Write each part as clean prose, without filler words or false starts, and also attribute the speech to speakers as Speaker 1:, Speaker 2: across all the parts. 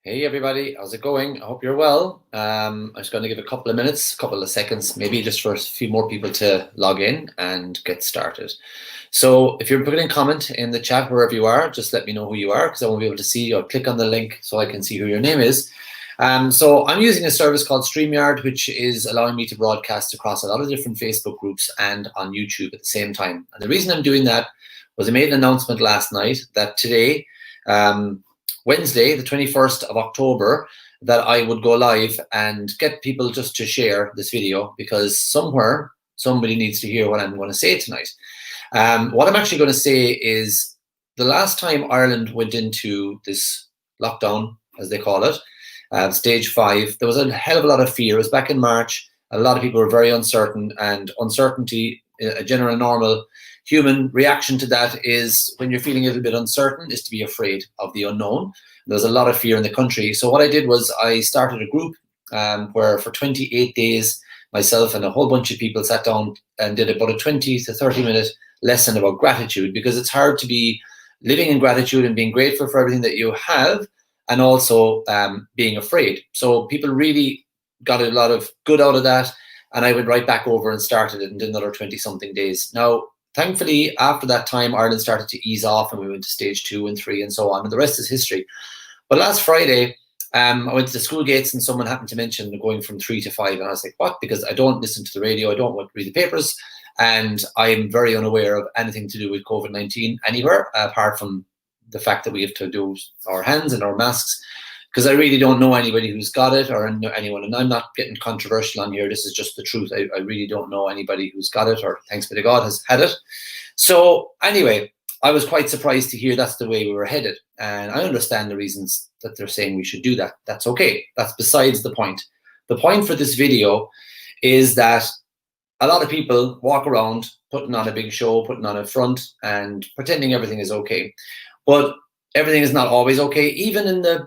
Speaker 1: Hey everybody, how's it going? I hope you're well. I'm just going to give a couple of minutes, a couple of seconds, maybe just for a few more people to log in and get started. So if you're putting a comment in the chat wherever you are, just let me know who you are because I won't be able to see you. I'll click on the link so I can see who your name is. So I'm using a service called StreamYard, which is allowing me to broadcast across a lot of different Facebook groups and on YouTube at the same time. And the reason I'm doing that was I made an announcement last night that today, Wednesday, the 21st of October, that I would go live and get people just to share this video because somewhere somebody needs to hear what I'm going to say tonight. What I'm actually going to say is the last time Ireland went into this lockdown, as they call it, stage 5, there was a hell of a lot of fear. It was back in March. A lot of people were very uncertain, and uncertainty, a general normal human reaction to that is when you're feeling a little bit uncertain is to be afraid of the unknown. There's a lot of fear in the country. So what I did was I started a group where for 28 days, myself and a whole bunch of people sat down and did about a 20 to 30 minute lesson about gratitude, because it's hard to be living in gratitude and being grateful for everything that you have and also being afraid. So people really got a lot of good out of that. And I went right back over and started it and did another 20 something days. Now, thankfully, after that time, Ireland started to ease off and we went to stage 2 and 3 and so on. And the rest is history. But last Friday, I went to the school gates and someone happened to mention going from 3 to 5. And I was like, what? Because I don't listen to the radio. I don't want to read the papers. And I'm very unaware of anything to do with COVID-19 anywhere, apart from the fact that we have to do our hands and our masks. Because I really don't know anybody who's got it or anyone. And I'm not getting controversial on here. This is just the truth. I really don't know anybody who's got it or, thanks be to God, has had it. So anyway, I was quite surprised to hear that's the way we were headed. And I understand the reasons that they're saying we should do that. That's okay. That's besides the point. The point for this video is that a lot of people walk around putting on a big show, putting on a front and pretending everything is okay. But everything is not always okay. Even in the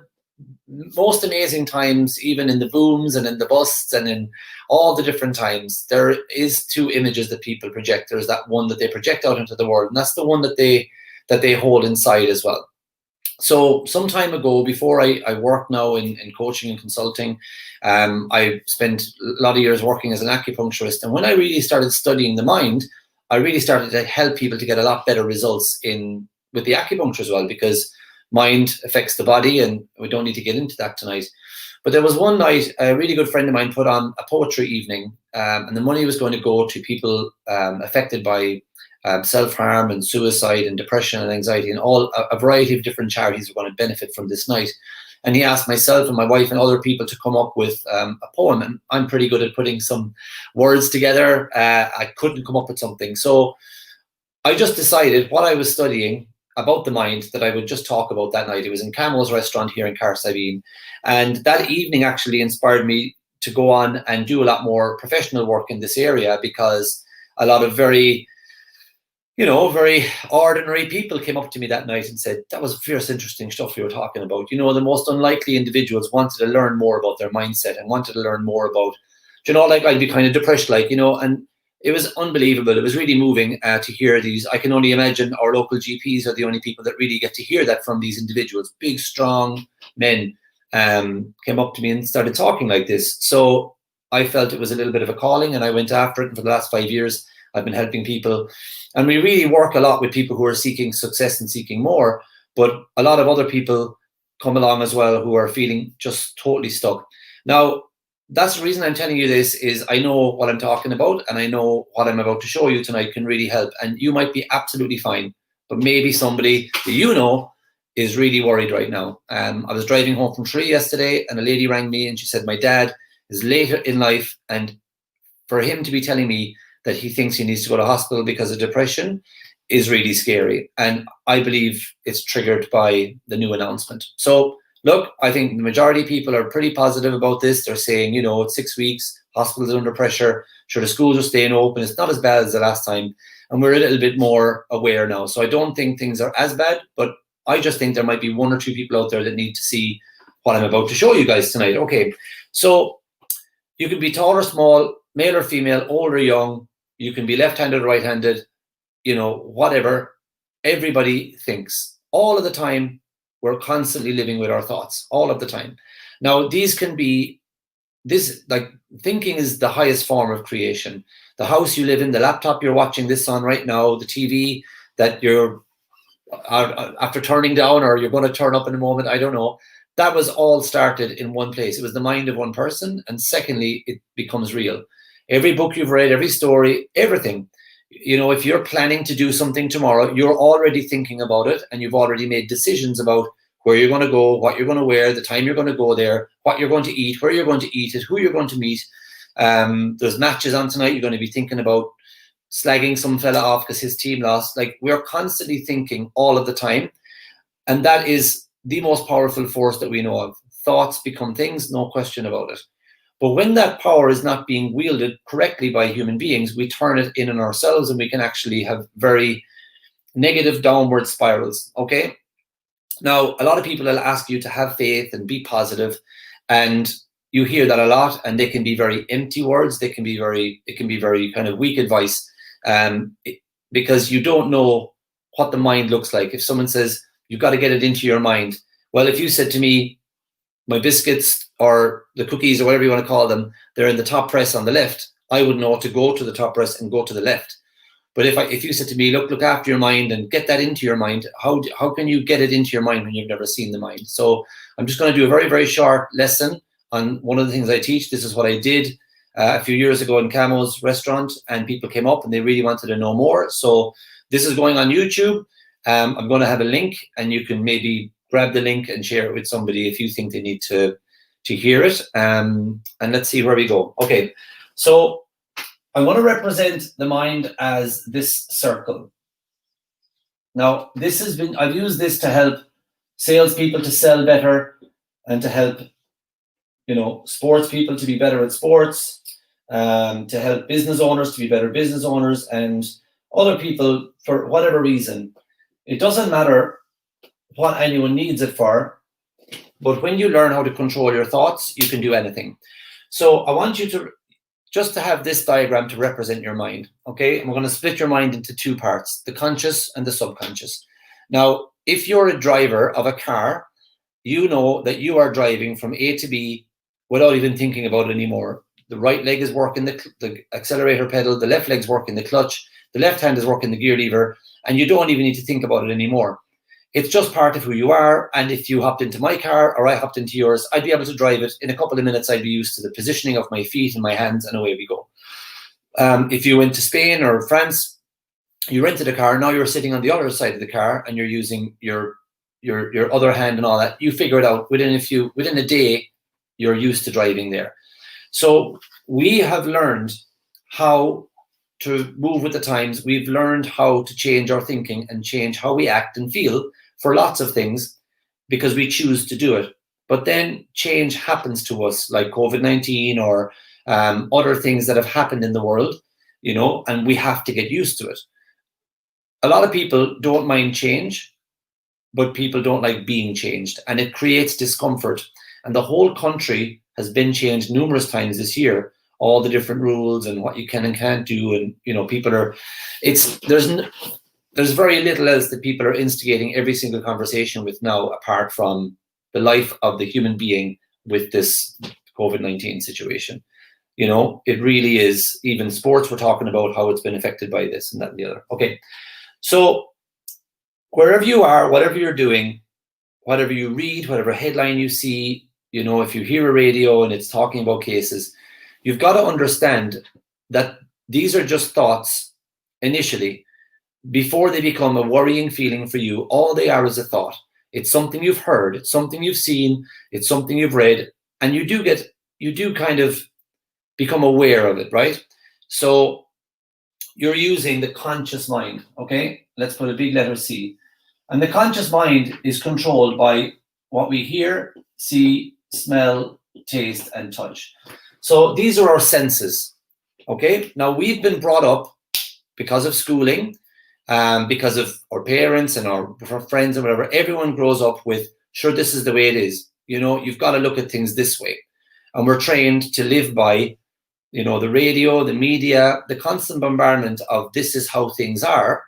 Speaker 1: most amazing times, even in the booms and in the busts and in all the different times, there is 2 images that people project. There's that one that they project out into the world, and that's the one that they hold inside as well. So some time ago, before I worked now in coaching and consulting, I spent a lot of years working as an acupuncturist. And when I really started studying the mind, I really started to help people to get a lot better results with the acupuncture as well, because mind affects the body, and we don't need to get into that tonight. But there was one night, a really good friend of mine put on a poetry evening, and the money was going to go to people affected by self-harm and suicide and depression and anxiety, and a variety of different charities were going to benefit from this night. And he asked myself and my wife and other people to come up with a poem, and I'm pretty good at putting some words together. I couldn't come up with something. So I just decided what I was studying about the mind that I would just talk about that night. It was in Camo's restaurant here in Carsabeen. And that evening actually inspired me to go on and do a lot more professional work in this area, because a lot of very ordinary people came up to me that night and said, that was fierce interesting stuff you were talking about. The most unlikely individuals wanted to learn more about their mindset and wanted to learn more about, like I'd be kind of depressed, and it was unbelievable. It was really moving to hear these. I can only imagine our local GPs are the only people that really get to hear that from these individuals. Big, strong men came up to me and started talking like this. So I felt it was a little bit of a calling, and I went after it. And for the last 5 years, I've been helping people. And we really work a lot with people who are seeking success and seeking more. But a lot of other people come along as well who are feeling just totally stuck. Now, that's the reason I'm telling you this, is I know what I'm talking about, and I know what I'm about to show you tonight can really help. And you might be absolutely fine, but maybe somebody that is really worried right now. I was driving home from Tree yesterday, and a lady rang me and she said, my dad is later in life, and for him to be telling me that he thinks he needs to go to hospital because of depression is really scary. And I believe it's triggered by the new announcement. So look, I think the majority of people are pretty positive about this. They're saying, it's 6 weeks, hospitals are under pressure, sure, the schools are staying open, it's not as bad as the last time, and we're a little bit more aware now. So I don't think things are as bad, but I just think there might be 1 or 2 people out there that need to see what I'm about to show you guys tonight. Okay, so you can be tall or small, male or female, old or young, you can be left-handed or right-handed, whatever. Everybody thinks all of the time We're constantly living with our thoughts all of the time. Now, these can be, like thinking is the highest form of creation. The house you live in, the laptop you're watching this on right now, the TV that you're after turning down or you're going to turn up in a moment, I don't know. That was all started in one place. It was the mind of one person. And secondly, it becomes real. Every book you've read, every story, everything. You know, if you're planning to do something tomorrow, you're already thinking about it and you've already made decisions about where you're going to go, what you're going to wear, the time you're going to go there, what you're going to eat, where you're going to eat it, who you're going to meet. There's matches on tonight. You're going to be thinking about slagging some fella off because his team lost. Like, we're constantly thinking all of the time. And that is the most powerful force that we know of. Thoughts become things, no question about it. But when that power is not being wielded correctly by human beings, we turn it in on ourselves and we can actually have very negative downward spirals, okay? Now, a lot of people will ask you to have faith and be positive, and you hear that a lot, and they can be very empty words. It can be very kind of weak advice, because you don't know what the mind looks like. If someone says, you've got to get it into your mind. Well, if you said to me, my biscuits or the cookies or whatever you want to call them, they're in the top press on the left, I would know to go to the top press and go to the left. But if you said to me, look after your mind and get that into your mind, how can you get it into your mind when you've never seen the mind? So I'm just going to do a very, very short lesson on one of the things I teach. This is what I did a few years ago in Camo's restaurant, and people came up and they really wanted to know more. So this is going on YouTube. I'm going to have a link, and you can maybe grab the link and share it with somebody if you think they need to hear it. And let's see where we go. Okay, so I want to represent the mind as this circle. Now, I've used this to help salespeople to sell better and to help, sports people to be better at sports, to help business owners to be better business owners, and other people for whatever reason. It doesn't matter what anyone needs it for, but when you learn how to control your thoughts, you can do anything. So I want you to just to have this diagram to represent your mind, okay? And we're going to split your mind into two parts, the conscious and the subconscious. Now, if you're a driver of a car, you know that you are driving from A to B without even thinking about it anymore. The right leg is working the accelerator pedal, the left leg's working the clutch, the left hand is working the gear lever, and you don't even need to think about it anymore. It's just part of who you are. And if you hopped into my car or I hopped into yours, I'd be able to drive it. In a couple of minutes, I'd be used to the positioning of my feet and my hands, and away we go. If you went to Spain or France, you rented a car, now you're sitting on the other side of the car and you're using your other hand and all that. You figure it out within a day, you're used to driving there. So we have learned how to move with the times. We've learned how to change our thinking and change how we act and feel for lots of things because we choose to do it. But then change happens to us, like COVID-19 or other things that have happened in the world, and we have to get used to it. A lot of people don't mind change, but people don't like being changed, and it creates discomfort. And the whole country has been changed numerous times this year, all the different rules and what you can and can't do. And, people are, there's very little else that people are instigating every single conversation with now, apart from the life of the human being with this COVID-19 situation. It really is. Even sports, we're talking about how it's been affected by this and that and the other. Okay. So wherever you are, whatever you're doing, whatever you read, whatever headline you see, if you hear a radio and it's talking about cases, you've got to understand that these are just thoughts initially. Before they become a worrying feeling for you, all they are is a thought. It's something you've heard, it's something you've seen, it's something you've read, and you do kind of become aware of it, right? So you're using the conscious mind, okay? Let's put a big letter C. And the conscious mind is controlled by what we hear, see, smell, taste, and touch. So these are our senses, okay? Now, we've been brought up because of schooling, because of our parents and our friends and whatever. Everyone grows up with, sure, this is the way it is. You've got to look at things this way. And we're trained to live by, the radio, the media, the constant bombardment of this is how things are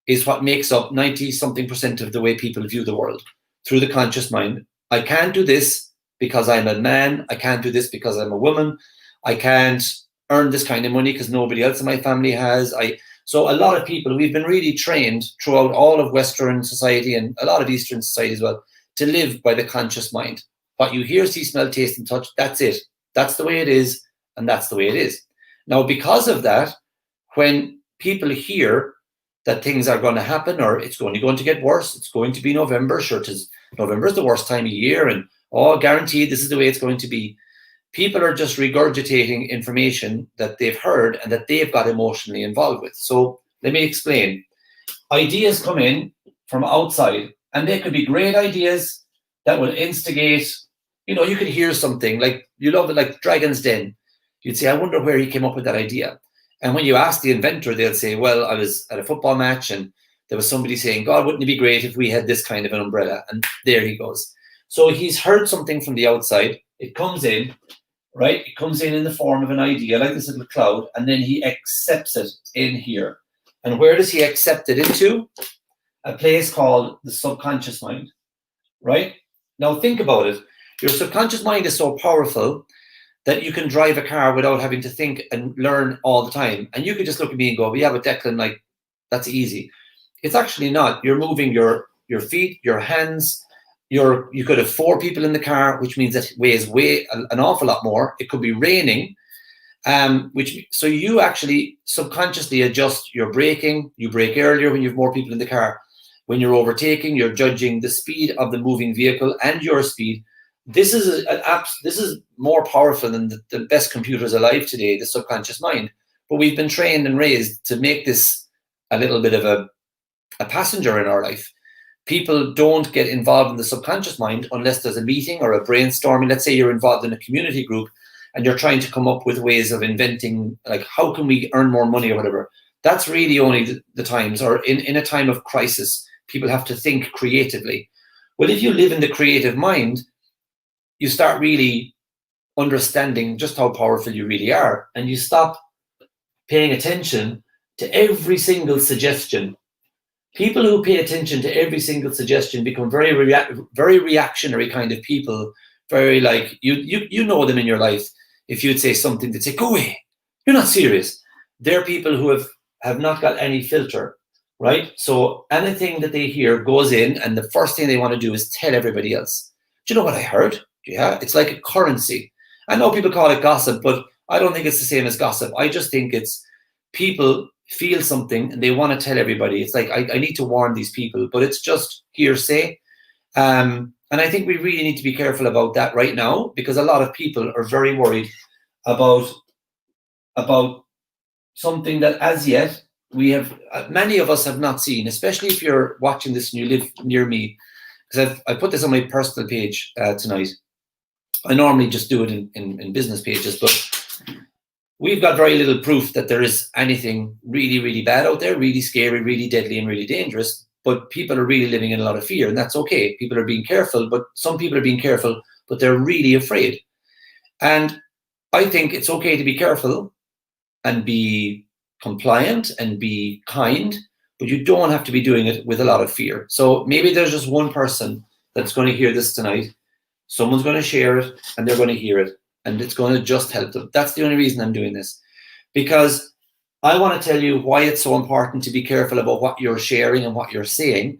Speaker 1: is what makes up 90-something% of the way people view the world. through the conscious mind. I can't do this because I'm a man. I can't do this because I'm a woman. I can't earn this kind of money because nobody else in my family has. So a lot of people, we've been really trained throughout all of Western society and a lot of Eastern society as well, to live by the conscious mind. What you hear, see, smell, taste, and touch, that's it. That's the way it is, and that's the way it is. Now, because of that, when people hear that things are going to happen, or it's only going to get worse, it's going to be November, sure, November is the worst time of year, and guaranteed this is the way it's going to be. People are just regurgitating information that they've heard and that they've got emotionally involved with. So let me explain. Ideas come in from outside, and they could be great ideas that will instigate. You could hear something like, you love it, like Dragon's Den. You'd say, I wonder where he came up with that idea. And when you ask the inventor, they'll say, well, I was at a football match and there was somebody saying, God, wouldn't it be great if we had this kind of an umbrella? And there he goes. So he's heard something from the outside. It comes in, right? It comes in the form of an idea, like this little cloud, and then he accepts it in here. And where does he accept it into? A place called the subconscious mind, right? Now think about it. Your subconscious mind is so powerful that you can drive a car without having to think and learn all the time. And you could just look at me and go, well, yeah, but Declan, like, that's easy. It's actually not. You're moving your feet, your hands. You could have 4 people in the car, which means that weighs an awful lot more. It could be raining, so you actually subconsciously adjust your braking. You brake earlier when you have more people in the car. When you're overtaking, you're judging the speed of the moving vehicle and your speed. This is this is more powerful than the best computers alive today, the subconscious mind. But we've been trained and raised to make this a little bit of a passenger in our life. People don't get involved in the subconscious mind unless there's a meeting or a brainstorming. Let's say you're involved in a community group and you're trying to come up with ways of inventing, like, how can we earn more money or whatever. That's really only the times, or in a time of crisis, people have to think creatively. Well, if you live in the creative mind, you start really understanding just how powerful you really are, and you stop paying attention to every single suggestion. People who pay attention to every single suggestion become very reactionary kind of people. Very, like, you know them in your life. If you'd say something, they'd say, go away, you're not serious. They're people who have not got any filter, right? So anything that they hear goes in, and the first thing they want to do is tell everybody else. Do you know what I heard? Yeah, it's like a currency. I know people call it gossip, but I don't think it's the same as gossip. I just think it's people feel something and they want to tell everybody. It's like, I need to warn these people, but it's just hearsay. And I think we really need to be careful about that right now, because a lot of people are very worried about something that as yet many of us have not seen, especially if you're watching this and you live near me, because I put this on my personal page tonight. I normally just do it in business pages, but we've got very little proof that there is anything really, really bad out there, really scary, really deadly, and really dangerous. But people are really living in a lot of fear, and that's okay. People are being careful, but some people are being careful, but they're really afraid. And I think it's okay to be careful and be compliant and be kind, but you don't have to be doing it with a lot of fear. So maybe there's just one person that's going to hear this tonight. Someone's going to share it and they're going to hear it, and it's going to just help them. That's the only reason I'm doing this, because I want to tell you why it's so important to be careful about what you're sharing and what you're saying.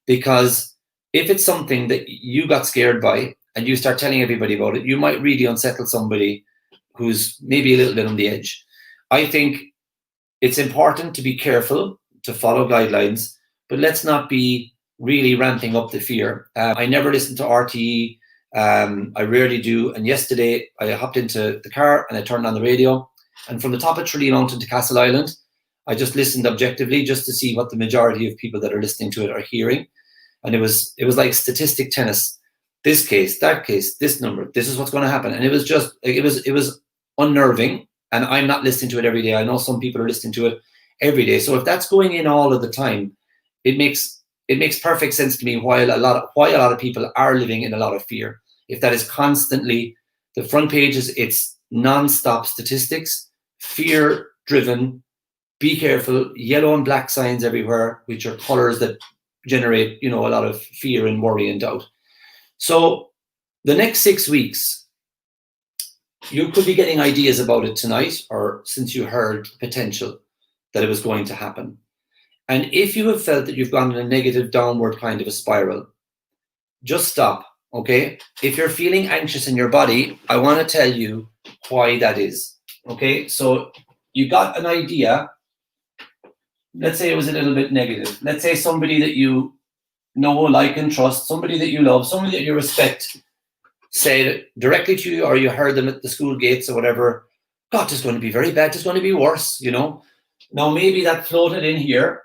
Speaker 1: Because if it's something that you got scared by and you start telling everybody about it, you might really unsettle somebody who's maybe a little bit on the edge. I think it's important to be careful, to follow guidelines, but let's not be really ramping up the fear. I never listen to RTE. I rarely do. And yesterday I hopped into the car and I turned on the radio, and from the top of Tralee Mountain to Castle Island, I just listened objectively just to see what the majority of people that are listening to it are hearing. And it was like statistic tennis. This case, that case, this number, this is what's going to happen. And it was just, it was unnerving. And I'm not listening to it every day. I know some people are listening to it every day. So if that's going in all of the time, it makes perfect sense to me why a lot of people are living in a lot of fear. If that is constantly the front pages, it's non-stop statistics, fear-driven. Be careful. Yellow and black signs everywhere, which are colors that generate, a lot of fear and worry and doubt. So the next 6 weeks, you could be getting ideas about it tonight, or since you heard the potential that it was going to happen. And if you have felt that you've gone in a negative downward kind of a spiral, just stop, okay? If you're feeling anxious in your body, I want to tell you why that is, okay? So you got an idea. Let's say it was a little bit negative. Let's say somebody that you know, like, and trust, somebody that you love, somebody that you respect, said directly to you, or you heard them at the school gates or whatever, God, it's going to be very bad, it's going to be worse, Now, maybe that floated in here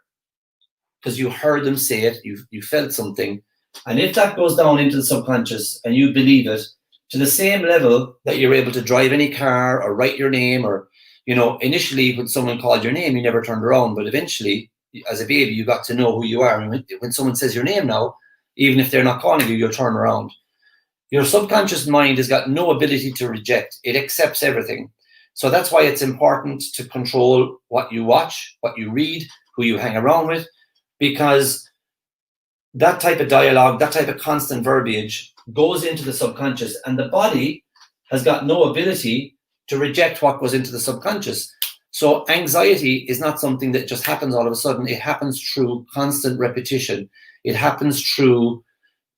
Speaker 1: because you heard them say it, you felt something. And if that goes down into the subconscious and you believe it to the same level that you're able to drive any car or write your name, or, initially when someone called your name, you never turned around, but eventually as a baby, you got to know who you are. And when someone says your name now, even if they're not calling you, you'll turn around. Your subconscious mind has got no ability to reject. It accepts everything. So that's why it's important to control what you watch, what you read, who you hang around with, because that type of dialogue, that type of constant verbiage goes into the subconscious, and the body has got no ability to reject what goes into the subconscious. So anxiety is not something that just happens all of a sudden. It happens through constant repetition. It happens through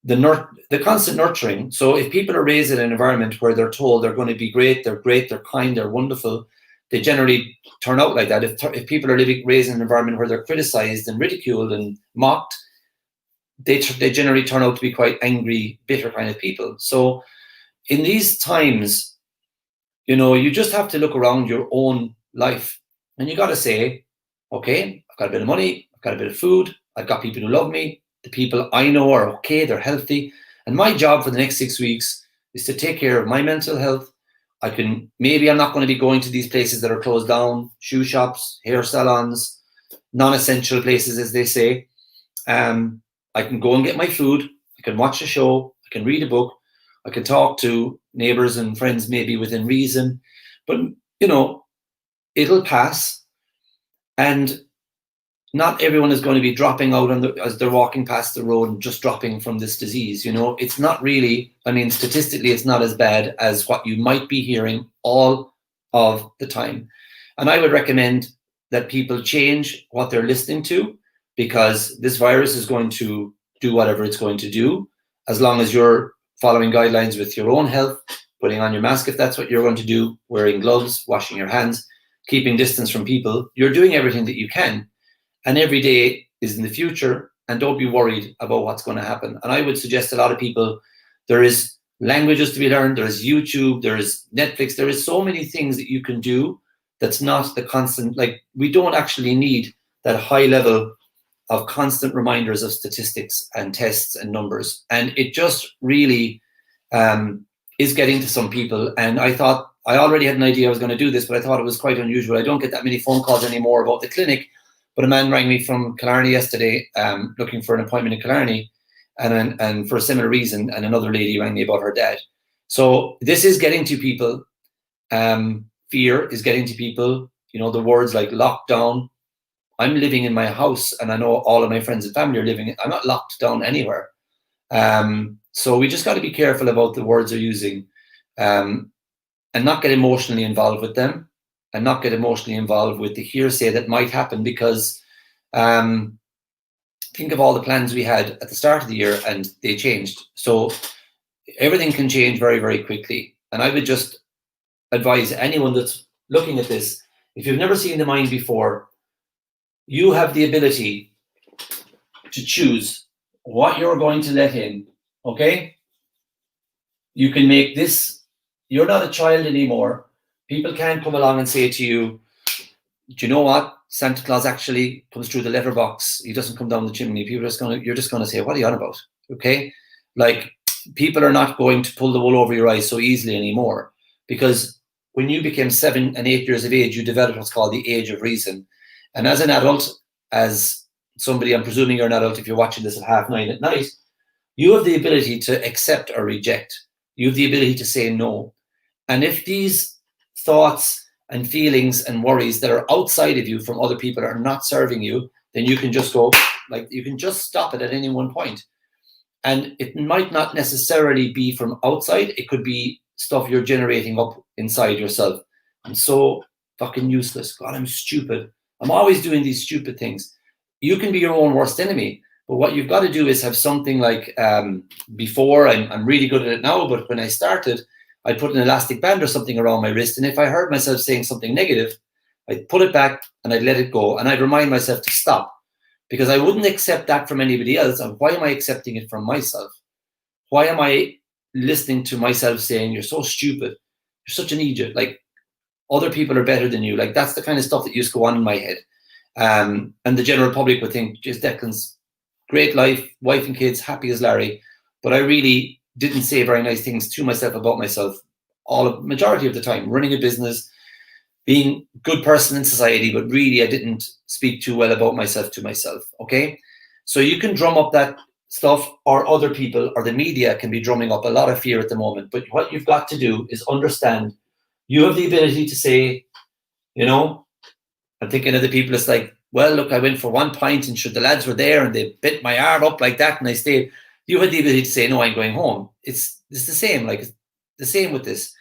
Speaker 1: the constant nurturing. So if people are raised in an environment where they're told they're going to be great, they're kind, they're wonderful, they generally turn out like that. If people are raised in an environment where they're criticized and ridiculed and mocked, they generally turn out to be quite angry, bitter kind of people. So in these times, you just have to look around your own life, and you got to say, okay, I've got a bit of money, I've got a bit of food, I've got people who love me, the people I know are okay, they're healthy. And my job for the next 6 weeks is to take care of my mental health. Maybe I'm not going to be going to these places that are closed down, shoe shops, hair salons, non-essential places, as they say. I can go and get my food, I can watch a show, I can read a book, I can talk to neighbors and friends maybe within reason. But, it'll pass. And not everyone is going to be dropping out as they're walking past the road and just dropping from this disease. It's not really, statistically, it's not as bad as what you might be hearing all of the time. And I would recommend that people change what they're listening to, because this virus is going to do whatever it's going to do, as long as you're following guidelines with your own health, putting on your mask if that's what you're going to do, wearing gloves, washing your hands, keeping distance from people. You're doing everything that you can. And every day is in the future, and don't be worried about what's going to happen. And I would suggest a lot of people, there is languages to be learned, there is YouTube, there is Netflix, there is so many things that you can do that's not the constant, we don't actually need that high level of constant reminders of statistics and tests and numbers. And it just really is getting to some people. And I thought, I already had an idea I was going to do this, but I thought it was quite unusual. I don't get that many phone calls anymore about the clinic. But a man rang me from Killarney yesterday, looking for an appointment in Killarney, and for a similar reason. And another lady rang me about her dad. So this is getting to people. Fear is getting to people. The words like lockdown. I'm living in my house, and I know all of my friends and family are living. I'm not locked down anywhere. So we just got to be careful about the words they're using, and not get emotionally involved with them. And not get emotionally involved with the hearsay that might happen, because think of all the plans we had at the start of the year and they changed. So everything can change very, very quickly. And I would just advise anyone that's looking at this, if you've never seen the mind before, you have the ability to choose what you're going to let in, okay? You can make this, you're not a child anymore. People can't come along and say to you, do you know what? Santa Claus actually comes through the letterbox. He doesn't come down the chimney. You're just going to say, what are you on about? Okay? People are not going to pull the wool over your eyes so easily anymore, because when you became 7 and 8 years of age, you developed what's called the age of reason. And as an adult, as somebody, I'm presuming you're an adult if you're watching this at 9:30 at night, you have the ability to accept or reject. You have the ability to say no. And if these thoughts and feelings and worries that are outside of you from other people are not serving you, then you can just go, Like, you can just stop it at any one point. And it might not necessarily be from outside. It could be stuff you're generating up inside yourself. I'm so fucking useless. God, I'm stupid. I'm always doing these stupid things. You can be your own worst enemy. But what you've got to do is have something like, before, I'm really good at it now, but when I started, I'd put an elastic band or something around my wrist. And if I heard myself saying something negative, I'd put it back and I'd let it go. And I'd remind myself to stop, because I wouldn't accept that from anybody else. And why am I accepting it from myself? Why am I listening to myself saying, you're so stupid, you're such an idiot, like, other people are better than you? Like, that's the kind of stuff that used to go on in my head. And the general public would think, just Declan's great life, wife and kids, happy as Larry. But I really didn't say very nice things to myself about myself majority of the time, running a business, being a good person in society, but really I didn't speak too well about myself to myself, okay? So you can drum up that stuff, or other people or the media can be drumming up a lot of fear at the moment. But what you've got to do is understand you have the ability to say, you know, I'm thinking of the people, it's like, well, look, I went for 1 pint and sure, the lads were there and they bit my arm up like that and I stayed. You had the ability to say, no, I'm going home. It's the same, like, it's the same with this.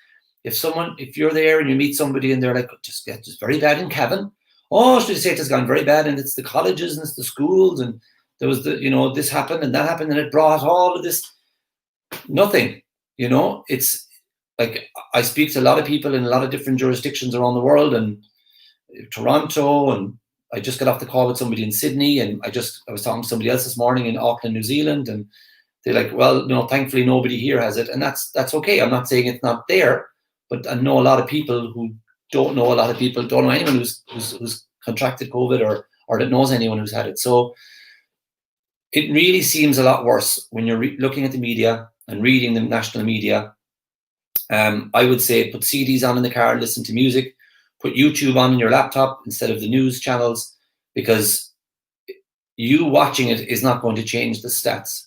Speaker 1: If you're there and you meet somebody and they're like, just very bad in Cavan. Oh, should I say it has gone very bad, and it's the colleges and it's the schools, and there was this happened and that happened and it brought all of this. Nothing, it's like, I speak to a lot of people in a lot of different jurisdictions around the world, and Toronto, and I just got off the call with somebody in Sydney, and I was talking to somebody else this morning in Auckland, New Zealand, and they're like, well, thankfully nobody here has it, and that's okay. I'm not saying it's not there, but I know a lot of people who don't know a lot of people, don't know anyone who's contracted COVID or that knows anyone who's had it. So it really seems a lot worse when you're looking at the media and reading the national media. I would say put CDs on in the car, listen to music, put YouTube on in your laptop instead of the news channels, because you watching it is not going to change the stats.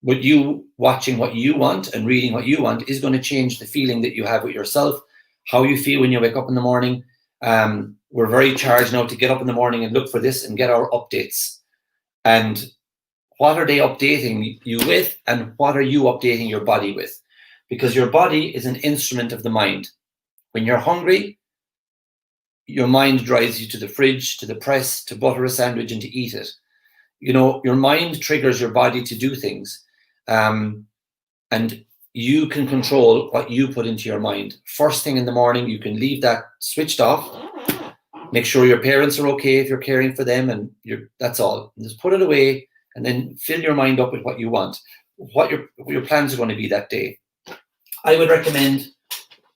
Speaker 1: But you watching what you want and reading what you want is going to change the feeling that you have with yourself, how you feel when you wake up in the morning. We're very charged now to get up in the morning and look for this and get our updates. And what are they updating you with, and what are you updating your body with? Because your body is an instrument of the mind. When you're hungry, your mind drives you to the fridge, to the press, to butter a sandwich and to eat it. Your mind triggers your body to do things. And you can control what you put into your mind. First thing in the morning, you can leave that switched off. Make sure your parents are okay if you're caring for them, and that's all. Just put it away, and then fill your mind up with what you want, what your plans are going to be that day. I would recommend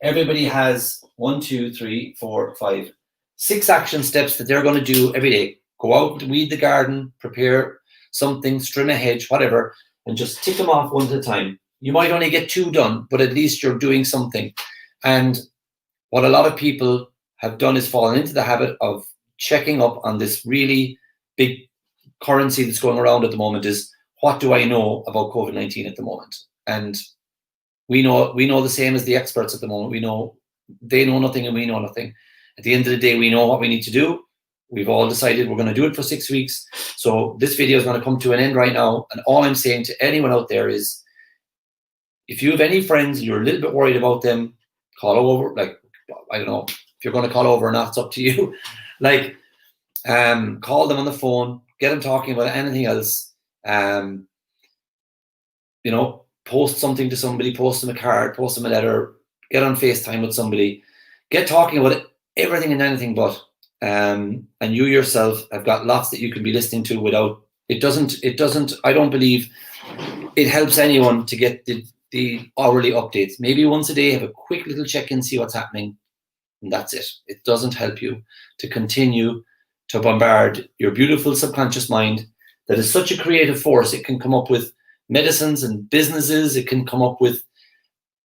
Speaker 1: everybody has 1, 2, 3, 4, 5, 6 action steps that they're going to do every day. Go out and weed the garden, prepare something, trim a hedge, whatever, and just tick them off one at a time. You might only get 2 done, but at least you're doing something. And what a lot of people have done is fallen into the habit of checking up on this really big currency that's going around at the moment is, what do I know about COVID-19 at the moment? And we know the same as the experts at the moment. We know they know nothing and we know nothing. At the end of the day, we know what we need to do. We've all decided we're going to do it for 6 weeks. So this video is going to come to an end right now. And all I'm saying to anyone out there is, if you have any friends and you're a little bit worried about them, call over. Like, I don't know if you're going to call over or not, it's up to you. Like, call them on the phone, get them talking about anything else. Post something to somebody, post them a card, post them a letter, get on FaceTime with somebody, get talking about everything and anything but. And you yourself have got lots that you can be listening to without, it doesn't, I don't believe it helps anyone to get the hourly updates. Maybe once a day, have a quick little check-in, see what's happening, and that's it. It doesn't help you to continue to bombard your beautiful subconscious mind that is such a creative force. It can come up with medicines and businesses. It can come up with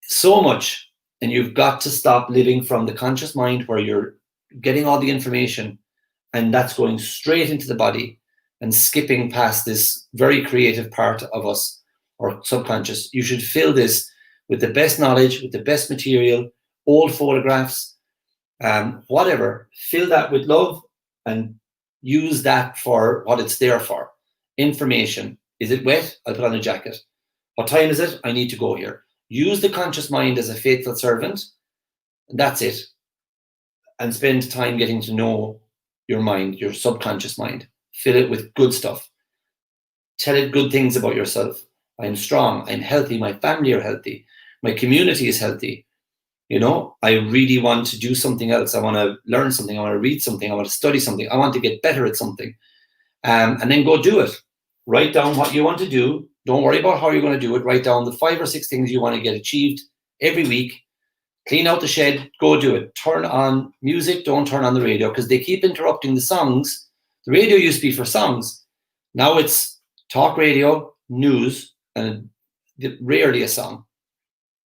Speaker 1: so much, and you've got to stop living from the conscious mind where you're getting all the information and that's going straight into the body and skipping past this very creative part of us, or subconscious. You should fill this with the best knowledge, with the best material, old photographs, whatever. Fill that with love and use that for what it's there for. information. Is it wet? I'll put on a jacket. What time is it? I need to go here. Use the conscious mind as a faithful servant. And that's it. And spend time getting to know your mind, your subconscious mind. Fill it with good stuff. Tell it good things about yourself. I'm strong. I'm healthy. My family are healthy. My community is healthy. You know, I really want to do something else. I want to learn something. I want to read something. I want to study something. I want to get better at something. And then go do it. Write down what you want to do. Don't worry about how you're going to do it. Write down the 5 or 6 things you want to get achieved every week. Clean out the shed. Go do it. Turn on music. Don't turn on the radio because they keep interrupting the songs. The radio used to be for songs. Now it's talk radio, news, and rarely a song.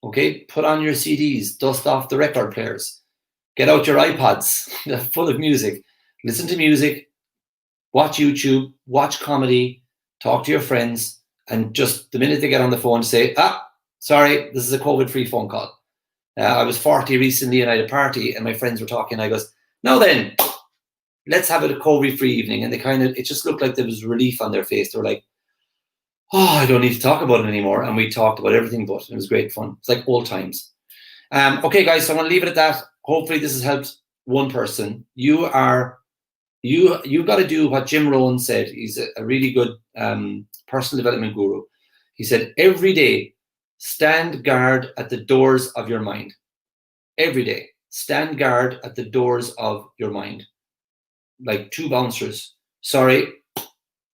Speaker 1: Okay, put on your CDs, dust off the record players, get out your iPods, they're full of music, listen to music, watch YouTube, watch comedy, talk to your friends, and just the minute they get on the phone, say, sorry, this is a COVID-free phone call. I was 40 recently and I had a party and my friends were talking. I goes, now then, let's have a COVID-free evening. And it just looked like there was relief on their face. They were like, oh, I don't need to talk about it anymore. And we talked about everything but. It was great fun. It's like old times. Okay, guys, so I'm going to leave it at that. Hopefully this has helped one person. You've got to do what Jim Rohn said. He's a really good personal development guru. He said, every day, stand guard at the doors of your mind. Every day, stand guard at the doors of your mind. Like 2 bouncers. Sorry,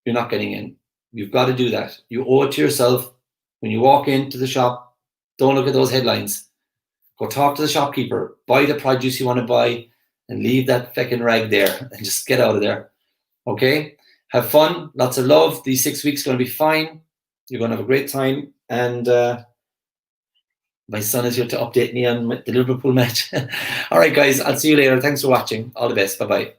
Speaker 1: you're not getting in. You've got to do that. You owe it to yourself. When you walk into the shop, don't look at those headlines. Go talk to the shopkeeper. Buy the produce you want to buy and leave that feckin' rag there and just get out of there. Okay? Have fun. Lots of love. These 6 weeks are going to be fine. You're going to have a great time. And my son is here to update me on the Liverpool match. All right, guys. I'll see you later. Thanks for watching. All the best. Bye-bye.